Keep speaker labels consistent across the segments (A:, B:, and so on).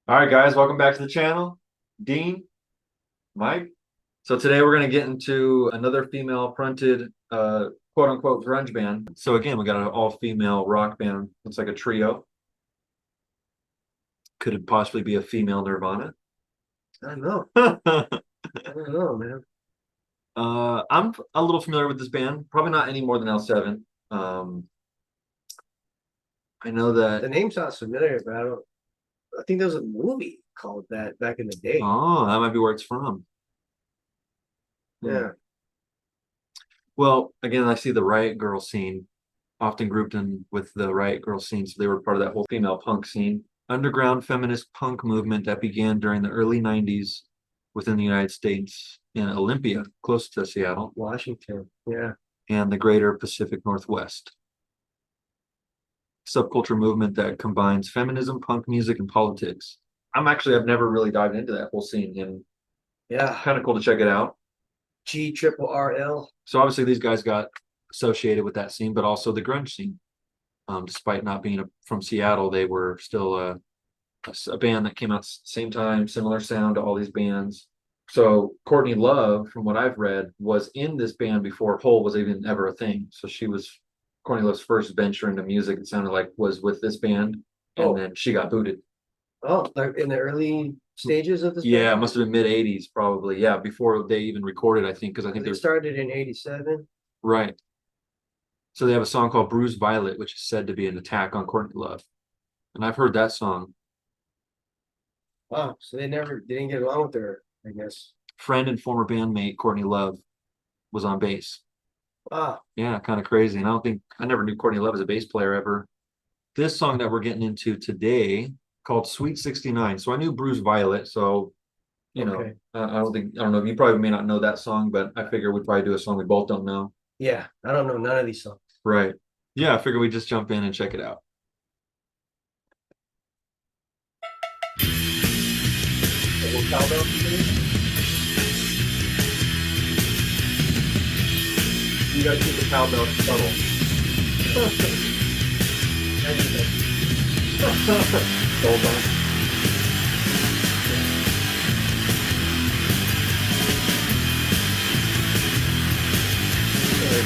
A: All right, guys, welcome back to the channel. Dean, Mike. So today we're going to get into another female fronted quote unquote grunge band. So again, we got an all female rock band. It's like a trio. Could it possibly be a female Nirvana?
B: I don't know.
A: uh,
B: I don't know, man.
A: I'm a little familiar with this band, probably not any more than L7. I know that.
B: The name sounds familiar, but I don't. I think there was a movie called that back in the day.
A: Oh, that might be where it's from.
B: Yeah.
A: Well, again, I see the Riot Girl scene often grouped in with the Riot Girl scene, so they were part of that whole female punk scene. Underground feminist punk movement that began during the early 90s within the United States in Olympia, close to Seattle,
B: Washington. Yeah.
A: and the greater Pacific Northwest. Subculture movement that combines feminism, punk music, and politics. I've never really dived into that whole scene, and
B: Yeah.
A: kind of cool to check it out.
B: GRRL.
A: So obviously these guys got associated with that scene, but also the grunge scene. Despite not being from Seattle, they were still a band that came out same time, similar sound to all these bands. So Courtney Love, from what I've read, was in this band before Hole was even ever a thing. So she was Courtney Love's first venture into music. It sounded like was with this band, and then she got booted.
B: Oh, like in the early stages of this
A: Yeah,
B: band?
A: it must have been mid '80s, probably. Yeah, before they even recorded, I think, because I think
B: They started in '87.
A: right. So they have a song called Bruised Violet, which is said to be an attack on Courtney Love. And I've heard that song.
B: Wow. So they didn't get along with her, I guess.
A: Friend and former bandmate Courtney Love was on bass.
B: Wow.
A: Yeah, kind of crazy. And I never knew Courtney Love as a bass player ever. This song that we're getting into today called Sweet 69. So I knew Bruised Violet. So, I don't know. You probably may not know that song, but I figure we'd probably do a song we both don't know.
B: Yeah. I don't know none of these songs.
A: Right. Yeah, I figure we just jump in and check it out. You gotta keep the cowbell subtle. Hold on.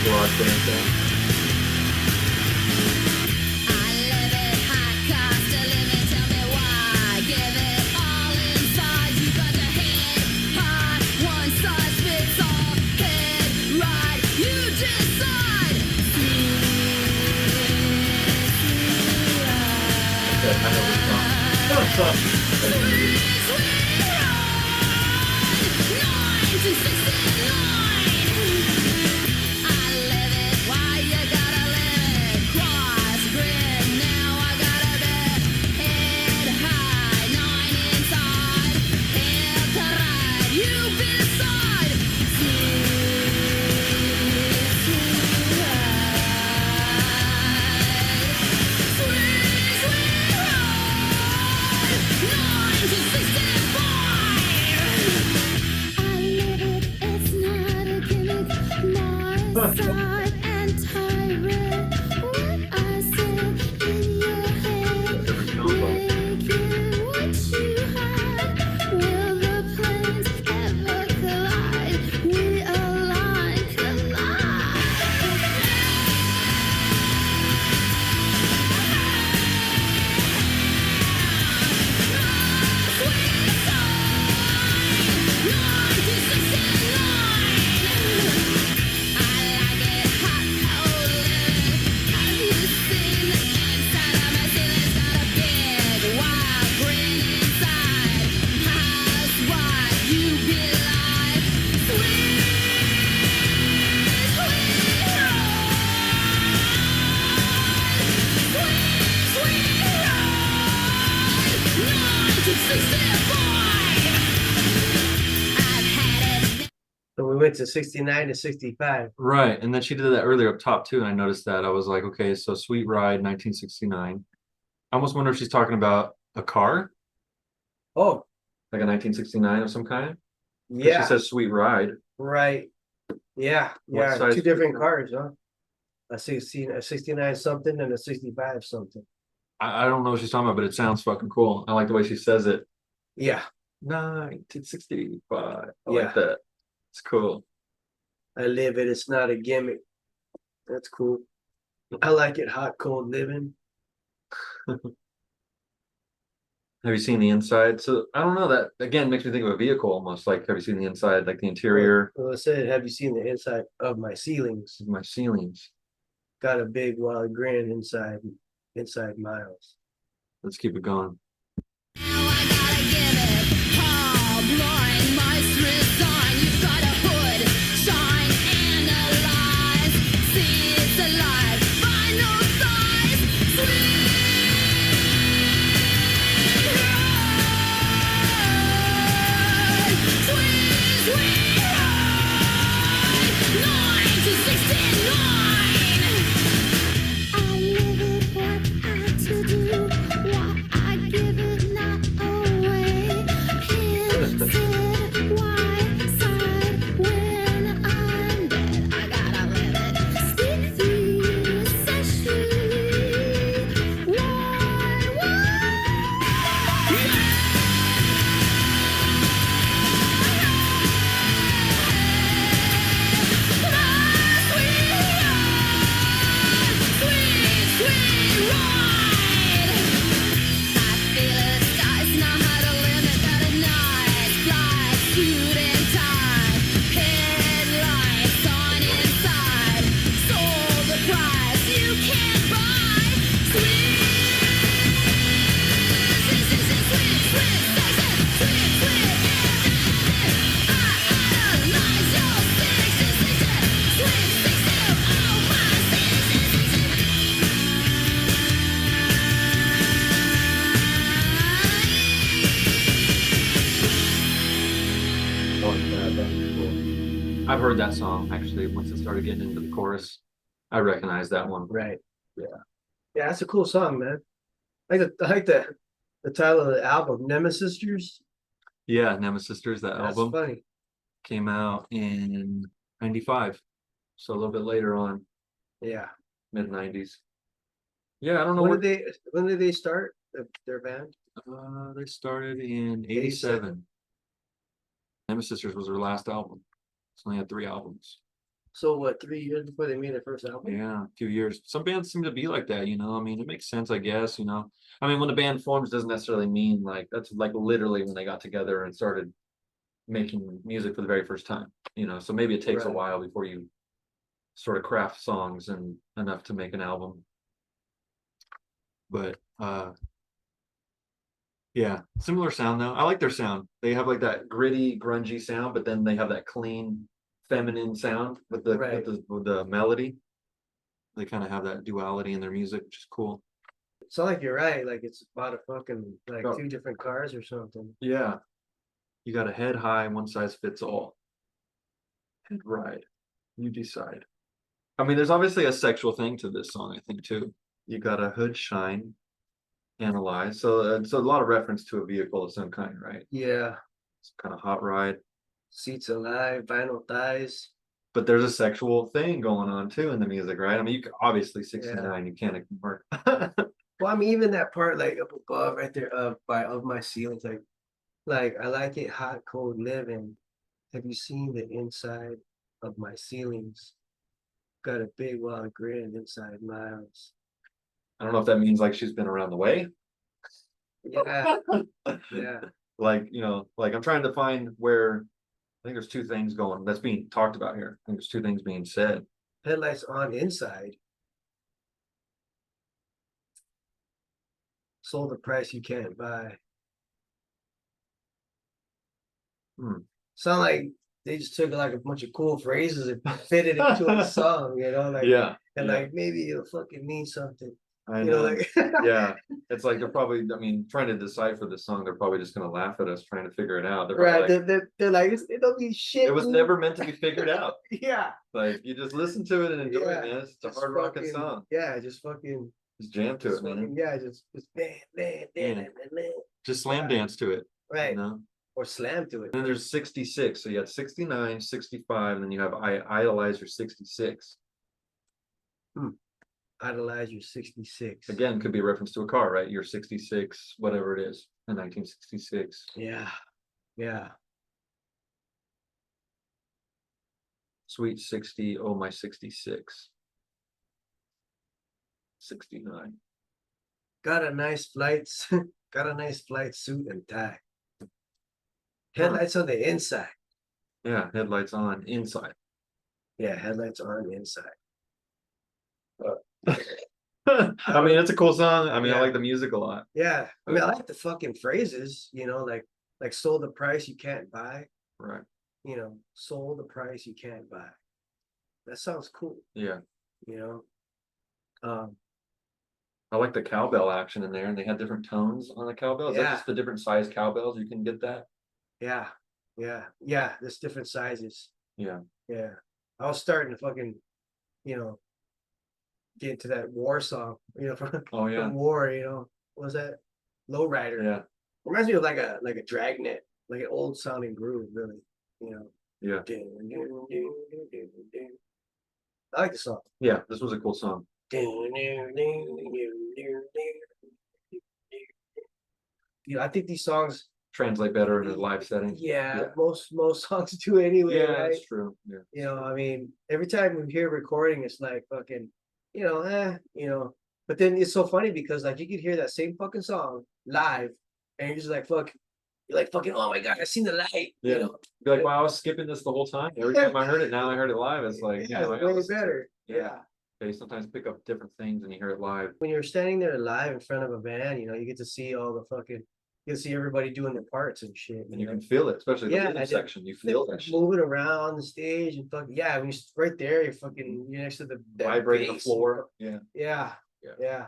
A: Garage band thing.
B: So we went to 69 to 65.
A: Right. And then she did that earlier up top too. And I noticed that. I was like, okay, so Sweet Ride, 1969. I almost wonder if she's talking about a car,
B: Oh,
A: like a 1969 of some kind. 'Cause
B: yeah.
A: She says Sweet Ride.
B: Right. Yeah.
A: What
B: Yeah.
A: size
B: Two different cars, huh? A 69 something and a 65 something.
A: I don't know what she's talking about, but it sounds fucking cool. I like the way she says it.
B: Yeah,
A: 1965. I
B: yeah.
A: like that. It's cool.
B: I live it. It's not a gimmick. That's cool. I like it. Hot, cold living.
A: Have you seen the inside? So I don't know. That again makes me think of a vehicle almost. Like, have you seen the inside, like the
B: Well,
A: interior
B: well, I said, have you seen the inside of my ceilings?
A: of my ceilings?
B: Got a big wild grin inside Miles.
A: Let's keep it going.
C: Now I gotta give it all blind mistress on. You've got a hood, shine, analyze, see it's alive, final size, sweet ride, sweet, sweet ride, 9 to 69. I live it what I to do, what I give it not away. Inside, wide side, when I'm dead, I gotta live it. Stick through session, sweet, sweet ride. I feel the skies, know how to limit, got a nice flight, suit and tie, headlights on inside, sold the price you can't buy. Sweet, sweet, sweet, sweet, sweet, sweet, sweet, I idolize your 66, sweet 60, oh my 66.
B: I like that. That's cool.
A: I've heard that song actually. Once it started getting into the chorus, I recognize that one.
B: Right. Yeah. Yeah, that's a cool song, man. I like the title of the album, Nemesis Sisters.
A: Yeah, Nemesis Sisters. That
B: That's
A: album
B: funny.
A: came out in '95, so a little bit later on,
B: Yeah.
A: mid '90s. Yeah, I don't know
B: When did they start their band?
A: They started in
B: 87.
A: '87. Nemesis Sisters was their last album. It's only had 3 albums.
B: So what, 3 years before they made their first album?
A: Yeah, a few years. Some bands seem to be like that, you know. I mean, it makes sense, I guess, you know. I mean, when the band forms doesn't necessarily mean like that's like literally when they got together and started making music for the very first time, you know. So maybe it takes a
B: Right.
A: while before you sort of craft songs and enough to make an album. But yeah, similar sound though. I like their sound. They have like that gritty, grungy sound, but then they have that clean, feminine sound with the
B: Right.
A: with the melody. They kind of have that duality in their music, which is cool.
B: Sound like you're right. Like it's about a fucking like
A: Oh.
B: 2 different cars or something.
A: Yeah. You got a head high, one size fits all. Head ride. You decide. I mean, there's obviously a sexual thing to this song, I think, too. You got a hood shine, analyze. So it's a lot of reference to a vehicle of some kind, right?
B: Yeah.
A: It's kind of hot ride.
B: Seats alive, vinyl thighs.
A: But there's a sexual thing going on too in the music, right? I mean, you can obviously 69, you can't ignore.
B: Well, I mean, even that part like up above right there of my ceilings, like I like it hot, cold living. Have you seen the inside of my ceilings? Got a big wild grin inside Miles.
A: I don't know if that means like she's been around the way.
B: Yeah, yeah.
A: Like, you know, like I'm trying to find where I think there's 2 things going that's being talked about here. I think there's 2 things being said.
B: Headlights on inside. Sold the price you can't buy.
A: Hmm.
B: Sound like they just took like a bunch of cool phrases and fitted it into a song, you know, like
A: Yeah.
B: and
A: yeah,
B: like maybe it'll fucking mean something.
A: I
B: You know,
A: know.
B: like
A: Yeah. It's like they're probably, I mean, trying to decipher the song, they're probably just gonna laugh at us trying to figure it out. They're
B: right.
A: probably like,
B: They're like it don't mean shit.
A: it was
B: dude."
A: never meant to be figured out.
B: Yeah.
A: Like you just listen to it and enjoy
B: Yeah,
A: it, man. It's a
B: just
A: hard rocking
B: fucking-
A: song.
B: Yeah, just fucking
A: Just jam to
B: just
A: it, man.
B: fucking, yeah, just bam, bam, bam, bam, bam.
A: Just slam dance to it.
B: Right.
A: You know?
B: Or slam to it.
A: And then there's 66. So you got 69, 65, and then you have I idolize your 66.
B: Idolize your 66.
A: Again, could be a reference to a car, right? Your 66, whatever it is. in 1966.
B: Yeah. Yeah.
A: Sweet 60, oh my 66. 69.
B: Got a nice got a nice flight suit and tie. Headlights on the inside.
A: Yeah, headlights on inside.
B: Yeah, headlights on inside.
A: I mean, it's a cool song. I mean, I
B: Yeah.
A: like the music a lot.
B: Yeah. I mean, I like the fucking phrases, you know, like sold the price you can't buy,
A: Right.
B: you know, sold the price you can't buy. That sounds cool,
A: Yeah.
B: you know. Um,
A: I like the cowbell action in there, and they had different tones on the cowbell. Is that
B: Yeah.
A: just the different size cowbells? You can get that?
B: yeah, yeah. There's different sizes.
A: Yeah.
B: Yeah. I was starting to fucking, you know, get into that war song, you know, from,
A: Oh yeah.
B: from war, you know. What was that? Lowrider.
A: Yeah.
B: Reminds me of like a dragnet, like an old sounding groove, really. You know.
A: Yeah.
B: I like the song.
A: Yeah. This was a cool song.
B: You know, I think these songs,
A: Translate better in a live setting.
B: yeah,
A: Yeah.
B: most songs do anyway,
A: Yeah,
B: right?
A: that's true. Yeah.
B: You know, I mean, every time we hear recording, it's like fucking, you know, you know. But then it's so funny because like you could hear that same fucking song live, and you're just like fuck, you're like fucking, oh my god, I seen the light,
A: Yeah.
B: you know.
A: Be like, wow, I was skipping this the whole time. Every time I heard it, now I heard it live. It's like,
B: Yeah,
A: yeah, I
B: it's
A: gotta
B: way
A: listen to it.
B: better.
A: Yeah.
B: Yeah.
A: They sometimes pick up different things when you hear it live.
B: When you're standing there live in front of a band, you know, you get to see all the fucking, you get to see everybody doing their parts and shit.
A: And you
B: know?
A: can feel it, especially the
B: Yeah,
A: rhythm
B: I did.
A: section. You feel that shit.
B: Moving around the stage and fucking, yeah, when you're right there, you're fucking, you're next to the that
A: Vibrating the
B: bass.
A: floor. Yeah.
B: Yeah,
A: Yeah.
B: yeah.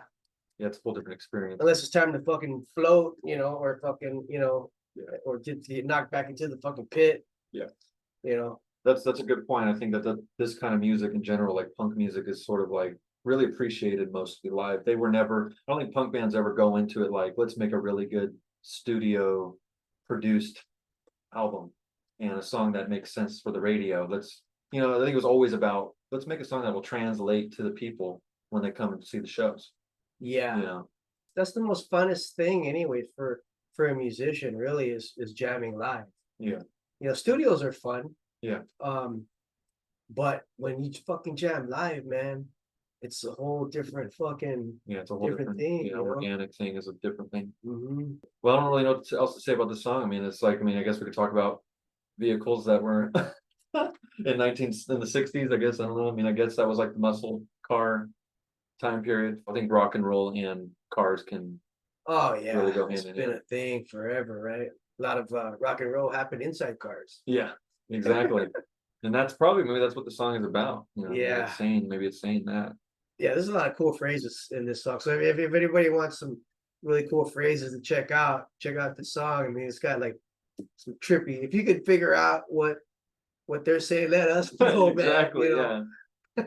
A: Yeah, it's a whole different experience.
B: Unless it's time to fucking float, you know, or fucking, you know,
A: Yeah.
B: or get knocked back into the fucking pit.
A: Yeah.
B: You know.
A: That's a good point. I think that this kind of music in general, like punk music, is sort of like really appreciated mostly live. They were never, I don't think punk bands ever go into it like, let's make a really good studio produced album and a song that makes sense for the radio. Let's, you know, I think it was always about, let's make a song that will translate to the people when they come and see the shows.
B: Yeah.
A: You know,
B: That's the most funnest thing anyway for a musician really is jamming live.
A: yeah.
B: You know, studios are fun.
A: Yeah.
B: But when you fucking jam live, man, it's a whole different fucking
A: Yeah, it's a whole
B: different
A: different
B: thing,
A: you know,
B: you know?
A: organic thing is a different thing.
B: Mhm.
A: Well, I don't really know what else to say about this song. I mean, it's like, I mean, I guess we could talk about vehicles that were in the 60s, I guess. I don't know. I mean, I guess that was like the muscle car time period. I think rock and roll and cars can
B: Oh yeah,
A: really go
B: it's
A: hand in
B: been
A: hand.
B: a thing forever, right? A lot of rock and roll happened inside cars.
A: Yeah, exactly. And that's probably maybe that's what the song is about. You know, maybe
B: Yeah.
A: it's saying that.
B: Yeah, there's a lot of cool phrases in this song. So if anybody wants some really cool phrases to check out the song. I mean, it's got like some trippy. If you could figure out what they're saying, let us know,
A: Exactly,
B: man. You know?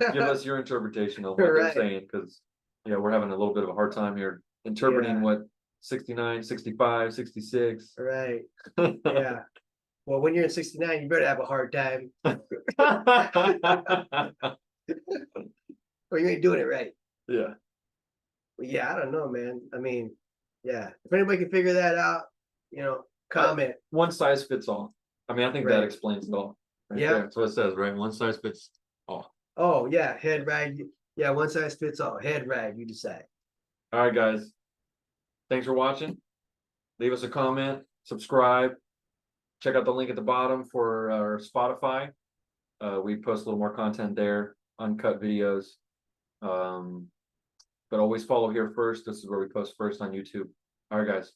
A: yeah. Give us your interpretation of what they're
B: Right.
A: saying, because yeah, we're having a little bit of a hard time here interpreting
B: Yeah.
A: what 69, 65, 66.
B: Right. Yeah. Well, when you're in 69, you better have a hard time, or you ain't doing it right.
A: Yeah.
B: But yeah, I don't know, man. I mean, yeah. If anybody can figure that out, you know, comment.
A: One size fits all. I mean, I think that
B: Right.
A: explains it all. Right
B: Yeah.
A: there. That's what it says, right? One size fits all.
B: Oh yeah, head rag. Yeah, one size fits all. Head rag, you decide.
A: All right, guys. Thanks for watching. Leave us a comment, subscribe. Check out the link at the bottom for our Spotify. We post a little more content there, uncut videos. But always follow here first. This is where we post first on YouTube. All right, guys.